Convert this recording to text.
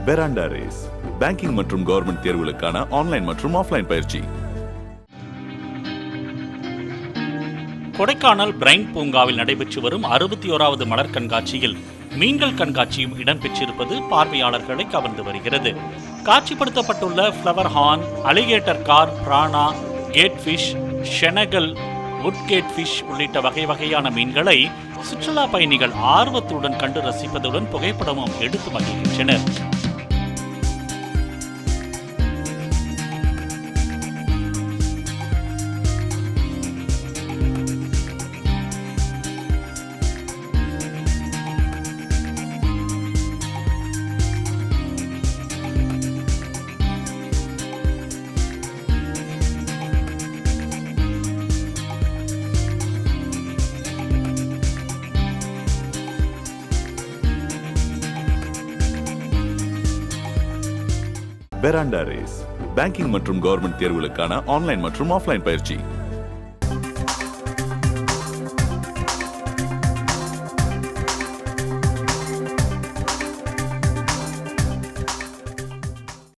பெராண்டா race banking மற்றும் government தேர்வுகளுக்கான online மற்றும் ஆஃப்லைன் பயிற்சி. கொடைக்கானல் பிரைன் பூங்காவில் நடைபெற்று வரும் 61வது மலர் கண்காட்சியில் மீன்கள் கண்காட்சியும் இடம்பெற்றிருப்பது பார்வையாளர்களை கவர்ந்து வருகிறது. காட்சிப்படுத்தப்பட்டுள்ள flower horn, alligator gar, piranha, catfish, Senegal, woodcat fish உள்ளிட்ட வகை வகையான மீன்களை சுற்றுலா பயணிகள் ஆர்வத்துடன் கண்டு ரசிப்பதுடன் புகைப்படமும் எடுத்து மகிழ்கின்றனர். பெராண்டா ரேஸ் பேங்கிங் மற்றும் கவர்மெண்ட் தேர்வுகளுக்கான ஆன்லைன் மற்றும் ஆஃப்லைன் பயிற்சி.